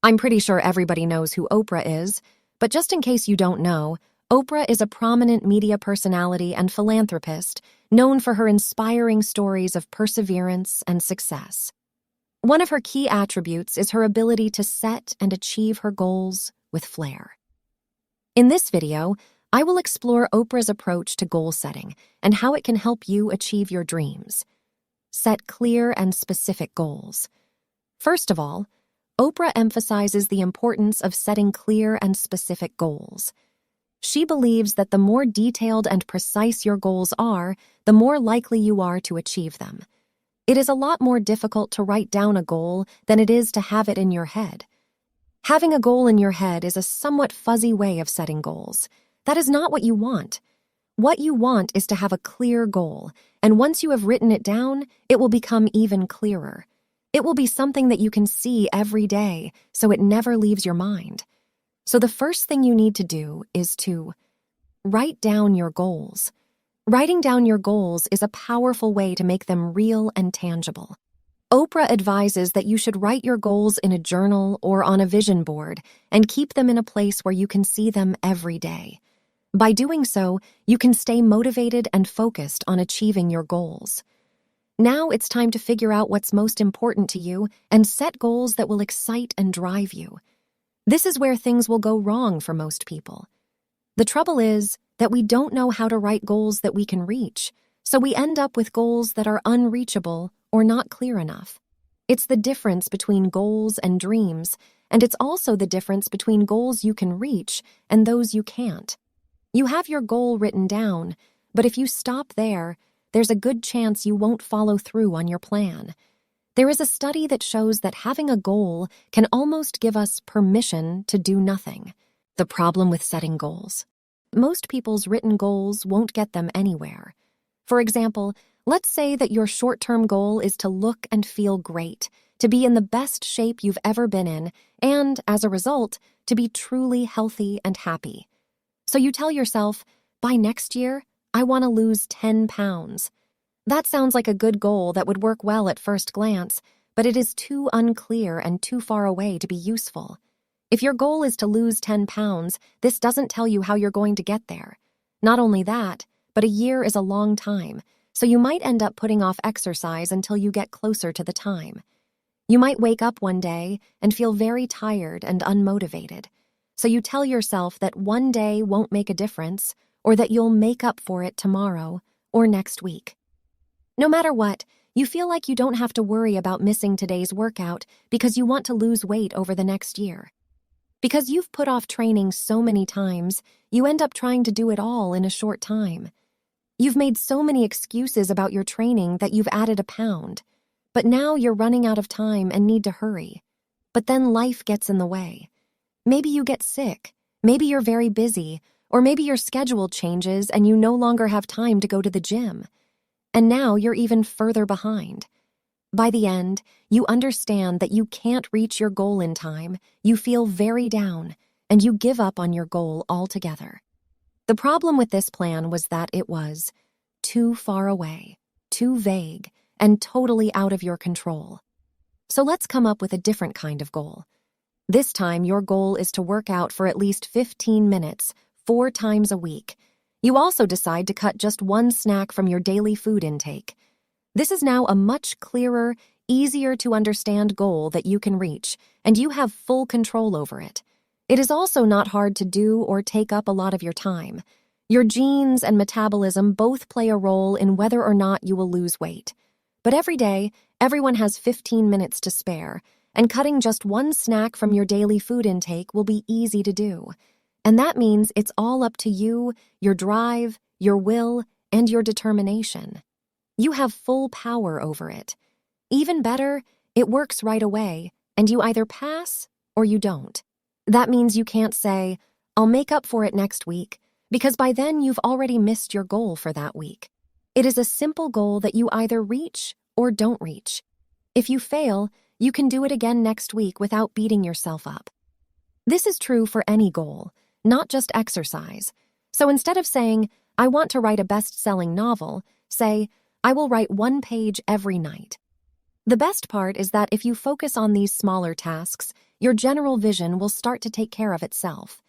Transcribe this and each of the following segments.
I'm pretty sure everybody knows who Oprah is, but just in case you don't know, Oprah is a prominent media personality and philanthropist known for her inspiring stories of perseverance and success. One of her key attributes is her ability to set and achieve her goals with flair. In this video, I will explore Oprah's approach to goal setting and how it can help you achieve your dreams. Set clear and specific goals. First of all, Oprah emphasizes the importance of setting clear and specific goals. She believes that the more detailed and precise your goals are, the more likely you are to achieve them. It is a lot more difficult to write down a goal than it is to have it in your head. Having a goal in your head is a somewhat fuzzy way of setting goals. That is not what you want. What you want is to have a clear goal, and once you have written it down, it will become even clearer. It will be something that you can see every day, so it never leaves your mind. So the first thing you need to do is to write down your goals. Writing down your goals is a powerful way to make them real and tangible. Oprah advises that you should write your goals in a journal or on a vision board and keep them in a place where you can see them every day. By doing so, you can stay motivated and focused on achieving your goals. Now it's time to figure out what's most important to you and set goals that will excite and drive you. This is where things will go wrong for most people. The trouble is that we don't know how to write goals that we can reach, so we end up with goals that are unreachable or not clear enough. It's the difference between goals and dreams, and it's also the difference between goals you can reach and those you can't. You have your goal written down, but if you stop there, there's a good chance you won't follow through on your plan. There is a study that shows that having a goal can almost give us permission to do nothing. The problem with setting goals. Most people's written goals won't get them anywhere. For example, let's say that your short-term goal is to look and feel great, to be in the best shape you've ever been in, and, as a result, to be truly healthy and happy. So you tell yourself, by next year, I want to lose 10 pounds. That sounds like a good goal that would work well at first glance, but it is too unclear and too far away to be useful. If your goal is to lose 10 pounds, this doesn't tell you how you're going to get there. Not only that, but a year is a long time, so you might end up putting off exercise until you get closer to the time. You might wake up one day and feel very tired and unmotivated, so you tell yourself that one day won't make a difference, or that you'll make up for it tomorrow or next week. No matter what, you feel like you don't have to worry about missing today's workout because you want to lose weight over the next year. Because you've put off training so many times, you end up trying to do it all in a short time. You've made so many excuses about your training that you've added a pound. But now you're running out of time and need to hurry. But then life gets in the way. Maybe you get sick, maybe you're very busy, or maybe your schedule changes and you no longer have time to go to the gym. And now you're even further behind. By the end, you understand that you can't reach your goal in time, you feel very down, and you give up on your goal altogether. The problem with this plan was that it was too far away, too vague, and totally out of your control. So let's come up with a different kind of goal. This time, your goal is to work out for at least 15 minutes, 4 times a week. You also decide to cut just one snack from your daily food intake. This is now a much clearer, easier to understand goal that you can reach, and you have full control over it. It is also not hard to do or take up a lot of your time. Your genes and metabolism both play a role in whether or not you will lose weight. But every day, everyone has 15 minutes to spare, and cutting just one snack from your daily food intake will be easy to do. And that means it's all up to you, your drive, your will, and your determination. You have full power over it. Even better, it works right away, and you either pass or you don't. That means you can't say, I'll make up for it next week, because by then you've already missed your goal for that week. It is a simple goal that you either reach or don't reach. If you fail, you can do it again next week without beating yourself up. This is true for any goal, not just exercise. So instead of saying, I want to write a best-selling novel, say, I will write 1 page every night. The best part is that if you focus on these smaller tasks, your general vision will start to take care of itself.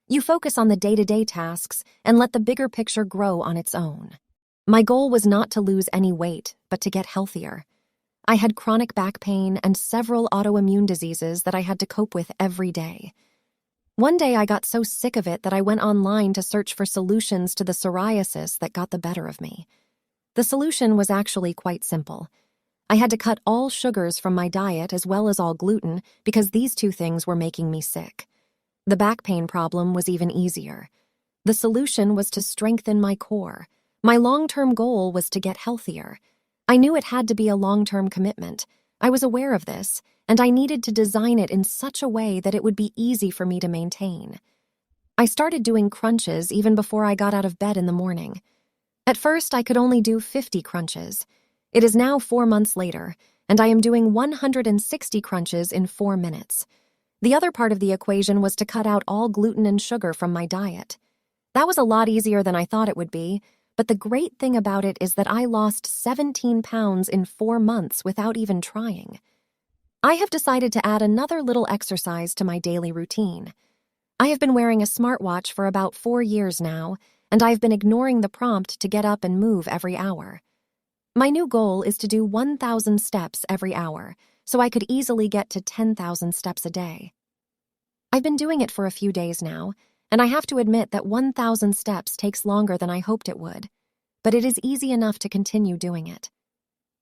You focus on the day-to-day tasks and let the bigger picture grow on its own. My goal was not to lose any weight, but to get healthier. I had chronic back pain and several autoimmune diseases that I had to cope with every day. One day I got so sick of it that I went online to search for solutions to the psoriasis that got the better of me. The solution was actually quite simple. I had to cut all sugars from my diet as well as all gluten because these two things were making me sick. The back pain problem was even easier. The solution was to strengthen my core. My long-term goal was to get healthier. I knew it had to be a long-term commitment. I was aware of this, and I needed to design it in such a way that it would be easy for me to maintain. I started doing crunches even before I got out of bed in the morning. At first, I could only do 50 crunches. It is now 4 months later, and I am doing 160 crunches in 4 minutes. The other part of the equation was to cut out all gluten and sugar from my diet. That was a lot easier than I thought it would be, but the great thing about it is that I lost 17 pounds in 4 months without even trying. I have decided to add another little exercise to my daily routine. I have been wearing a smartwatch for about 4 years now, and I've been ignoring the prompt to get up and move every hour. My new goal is to do 1,000 steps every hour, so I could easily get to 10,000 steps a day. I've been doing it for a few days now, and I have to admit that 1,000 steps takes longer than I hoped it would, but it is easy enough to continue doing it.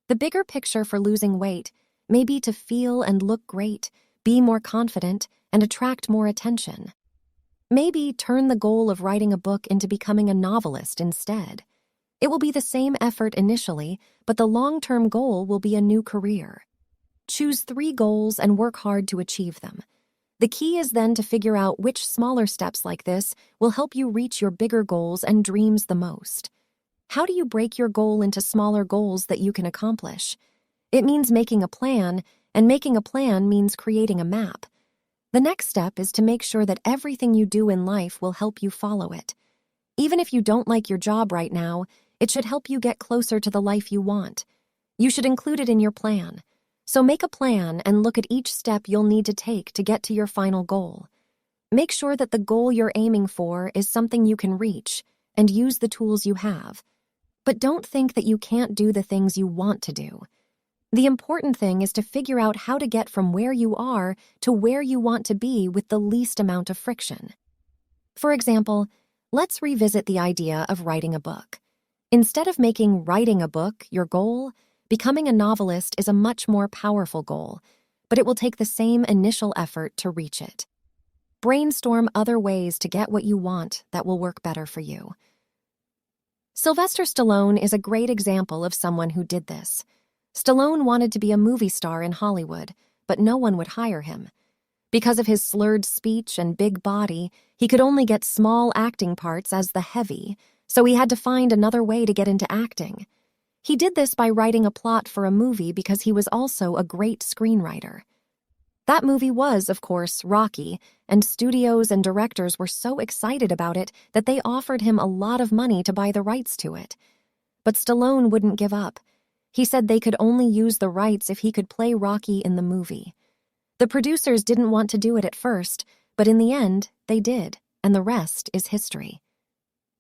The bigger picture for losing weight may be to feel and look great, be more confident, and attract more attention. Maybe turn the goal of writing a book into becoming a novelist instead. It will be the same effort initially, but the long-term goal will be a new career. Choose 3 goals and work hard to achieve them. The key is then to figure out which smaller steps like this will help you reach your bigger goals and dreams the most. How do you break your goal into smaller goals that you can accomplish? It means making a plan, and making a plan means creating a map. The next step is to make sure that everything you do in life will help you follow it. Even if you don't like your job right now, it should help you get closer to the life you want. You should include it in your plan. So make a plan and look at each step you'll need to take to get to your final goal. Make sure that the goal you're aiming for is something you can reach, and use the tools you have. But don't think that you can't do the things you want to do. The important thing is to figure out how to get from where you are to where you want to be with the least amount of friction. For example, let's revisit the idea of writing a book. Instead of making writing a book your goal, becoming a novelist is a much more powerful goal, but it will take the same initial effort to reach it. Brainstorm other ways to get what you want that will work better for you. Sylvester Stallone is a great example of someone who did this. Stallone wanted to be a movie star in Hollywood, but no one would hire him. Because of his slurred speech and big body, he could only get small acting parts as the heavy, so he had to find another way to get into acting. He did this by writing a plot for a movie because he was also a great screenwriter. That movie was, of course, Rocky, and studios and directors were so excited about it that they offered him a lot of money to buy the rights to it. But Stallone wouldn't give up. He said they could only use the rights if he could play Rocky in the movie. The producers didn't want to do it at first, but in the end, they did, and the rest is history.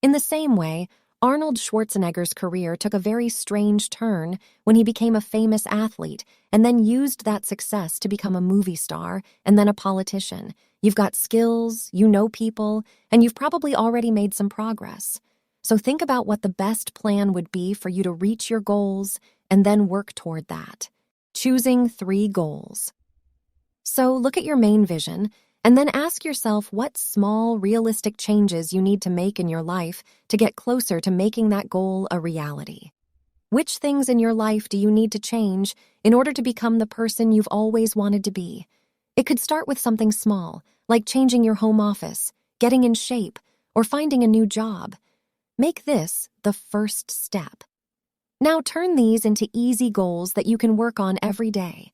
In the same way, Arnold Schwarzenegger's career took a very strange turn when he became a famous athlete and then used that success to become a movie star and then a politician. You've got skills, you know people, and you've probably already made some progress. So think about what the best plan would be for you to reach your goals and then work toward that. Choosing 3 goals. So look at your main vision and then ask yourself what small, realistic changes you need to make in your life to get closer to making that goal a reality. Which things in your life do you need to change in order to become the person you've always wanted to be? It could start with something small, like changing your home office, getting in shape, or finding a new job. Make this the first step. Now turn these into easy goals that you can work on every day.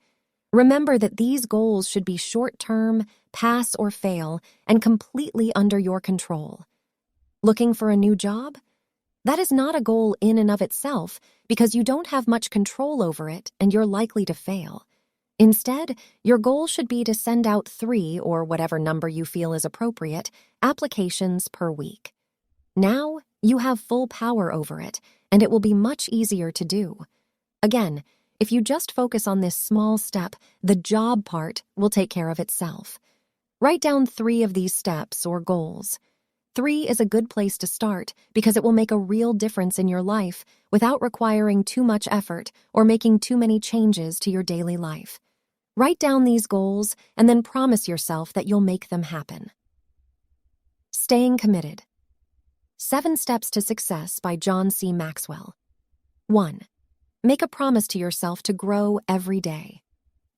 Remember that these goals should be short-term, pass or fail, and completely under your control. Looking for a new job? That is not a goal in and of itself because you don't have much control over it and you're likely to fail. Instead, your goal should be to send out 3, or whatever number you feel is appropriate, applications per week. Now, you have full power over it, and it will be much easier to do. Again, if you just focus on this small step, the job part will take care of itself. Write down 3 of these steps or goals. 3 is a good place to start because it will make a real difference in your life without requiring too much effort or making too many changes to your daily life. Write down these goals and then promise yourself that you'll make them happen. Staying committed. 7 Steps to Success by John C. Maxwell. 1. Make a promise to yourself to grow every day.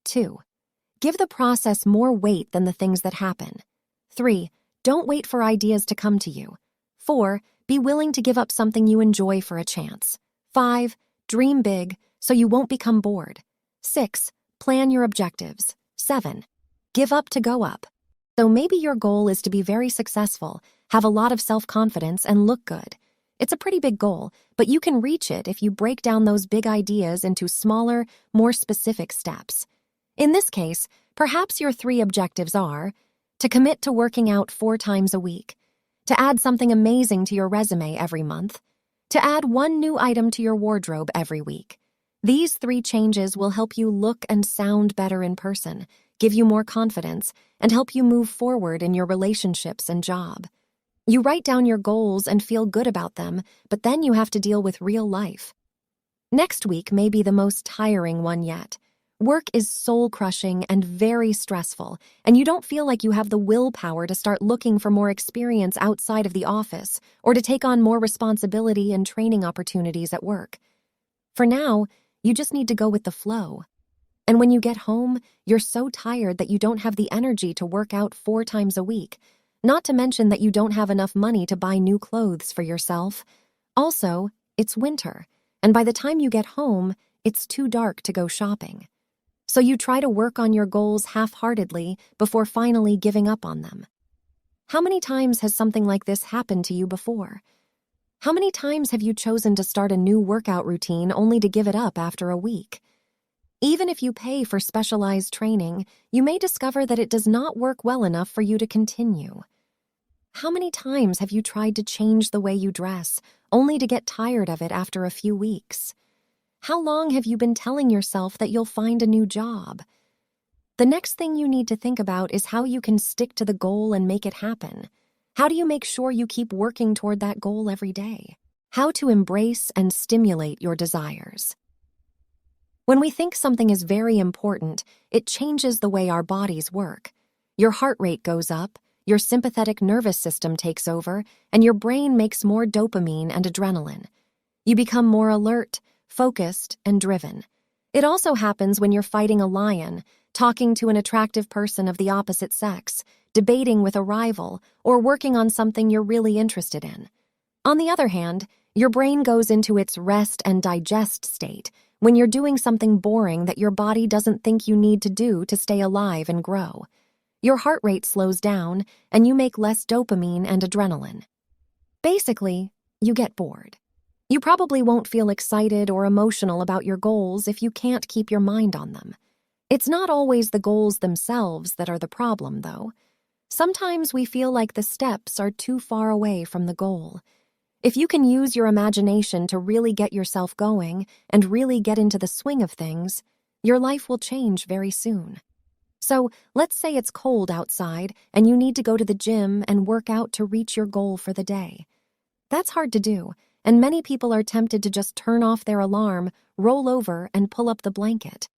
2. Give the process more weight than the things that happen. 3. Don't wait for ideas to come to you. 4. Be willing to give up something you enjoy for a chance. 5. Dream big so you won't become bored. 6. Plan your objectives. 7. Give up to go up. So maybe your goal is to be very successful, have a lot of self-confidence, and look good. It's a pretty big goal, but you can reach it if you break down those big ideas into smaller, more specific steps. In this case, perhaps your 3 objectives are: to commit to working out 4 times a week, to add something amazing to your resume every month, to add 1 new item to your wardrobe every week. These 3 changes will help you look and sound better in person, give you more confidence, and help you move forward in your relationships and job. You write down your goals and feel good about them, but then you have to deal with real life. Next week may be the most tiring one yet. Work is soul-crushing and very stressful, and you don't feel like you have the willpower to start looking for more experience outside of the office or to take on more responsibility and training opportunities at work. For now, you just need to go with the flow. And when you get home, you're so tired that you don't have the energy to work out 4 times a week, not to mention that you don't have enough money to buy new clothes for yourself. Also, it's winter, and by the time you get home, it's too dark to go shopping. So you try to work on your goals half-heartedly before finally giving up on them. How many times has something like this happened to you before? How many times have you chosen to start a new workout routine only to give it up after a week? Even if you pay for specialized training, you may discover that it does not work well enough for you to continue. How many times have you tried to change the way you dress, only to get tired of it after a few weeks? How long have you been telling yourself that you'll find a new job? The next thing you need to think about is how you can stick to the goal and make it happen. How do you make sure you keep working toward that goal every day? How to embrace and stimulate your desires. When we think something is very important, it changes the way our bodies work. Your heart rate goes up, your sympathetic nervous system takes over, and your brain makes more dopamine and adrenaline. You become more alert, focused, and driven. It also happens when you're fighting a lion, talking to an attractive person of the opposite sex, debating with a rival, or working on something you're really interested in. On the other hand, your brain goes into its rest and digest state when you're doing something boring that your body doesn't think you need to do to stay alive and grow. Your heart rate slows down, and you make less dopamine and adrenaline. Basically, you get bored. You probably won't feel excited or emotional about your goals if you can't keep your mind on them. It's not always the goals themselves that are the problem, though. Sometimes we feel like the steps are too far away from the goal. If you can use your imagination to really get yourself going and really get into the swing of things, your life will change very soon. So, let's say it's cold outside and you need to go to the gym and work out to reach your goal for the day. That's hard to do, and many people are tempted to just turn off their alarm, roll over, and pull up the blanket.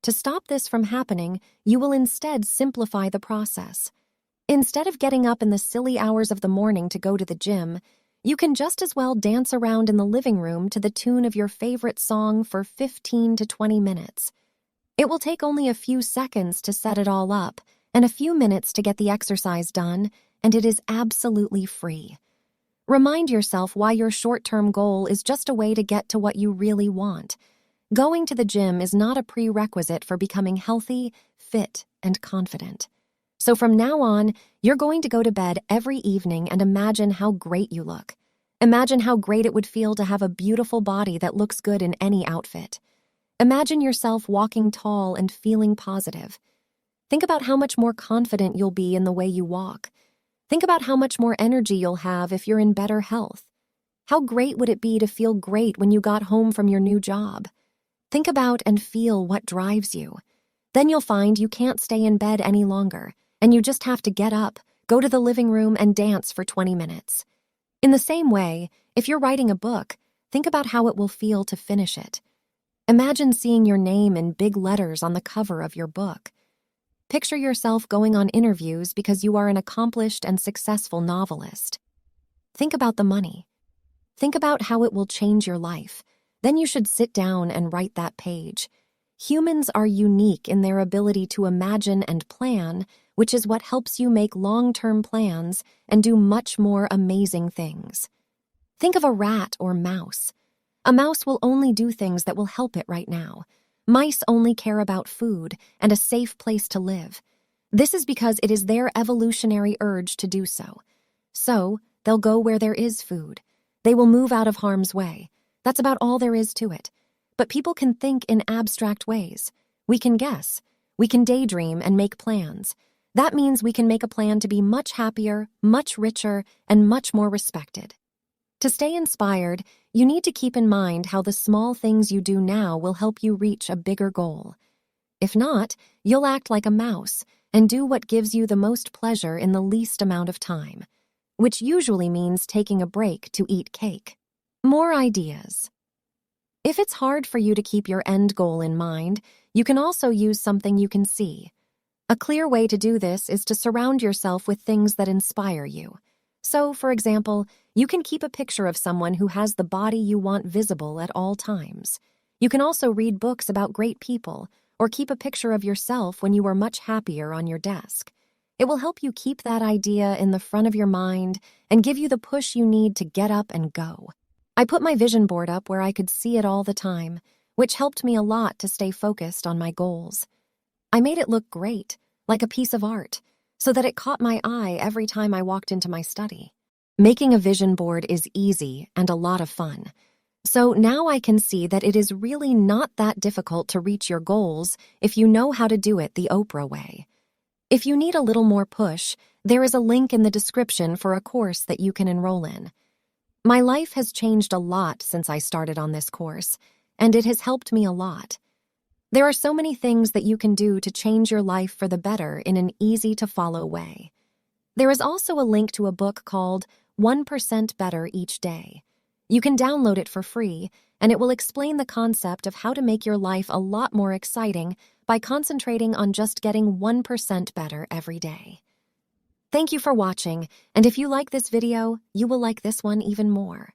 To stop this from happening, you will instead simplify the process. Instead of getting up in the silly hours of the morning to go to the gym, you can just as well dance around in the living room to the tune of your favorite song for 15 to 20 minutes. It will take only a few seconds to set it all up and a few minutes to get the exercise done, and it is absolutely free. Remind yourself why your short-term goal is just a way to get to what you really want. Going to the gym is not a prerequisite for becoming healthy, fit, and confident. So from now on, you're going to go to bed every evening and imagine how great you look. Imagine how great it would feel to have a beautiful body that looks good in any outfit. Imagine yourself walking tall and feeling positive. Think about how much more confident you'll be in the way you walk. Think about how much more energy you'll have if you're in better health. How great would it be to feel great when you got home from your new job? Think about and feel what drives you. Then you'll find you can't stay in bed any longer, and you just have to get up, go to the living room, and dance for 20 minutes. In the same way, if you're writing a book, think about how it will feel to finish it. Imagine seeing your name in big letters on the cover of your book. Picture yourself going on interviews because you are an accomplished and successful novelist. Think about the money. Think about how it will change your life. Then you should sit down and write that page. Humans are unique in their ability to imagine and plan, which is what helps you make long-term plans and do much more amazing things. Think of a rat or mouse. A mouse will only do things that will help it right now. Mice only care about food and a safe place to live. This is because it is their evolutionary urge to do so. So, they'll go where there is food. They will move out of harm's way. That's about all there is to it. But people can think in abstract ways. We can guess. We can daydream and make plans. That means we can make a plan to be much happier, much richer, and much more respected. To stay inspired, you need to keep in mind how the small things you do now will help you reach a bigger goal. If not, you'll act like a mouse and do what gives you the most pleasure in the least amount of time, which usually means taking a break to eat cake. More ideas. If it's hard for you to keep your end goal in mind, you can also use something you can see. A clear way to do this is to surround yourself with things that inspire you. So, for example, you can keep a picture of someone who has the body you want visible at all times. You can also read books about great people, or keep a picture of yourself when you are much happier on your desk. It will help you keep that idea in the front of your mind and give you the push you need to get up and go. I put my vision board up where I could see it all the time, which helped me a lot to stay focused on my goals. I made it look great, like a piece of art, so that it caught my eye every time I walked into my study. Making a vision board is easy and a lot of fun. So now I can see that it is really not that difficult to reach your goals if you know how to do it the Oprah way. If you need a little more push, there is a link in the description for a course that you can enroll in. My life has changed a lot since I started on this course, and it has helped me a lot. There are so many things that you can do to change your life for the better in an easy-to-follow way. There is also a link to a book called 1% Better Each Day. You can download it for free, and it will explain the concept of how to make your life a lot more exciting by concentrating on just getting 1% better every day. Thank you for watching, and if you like this video, you will like this one even more.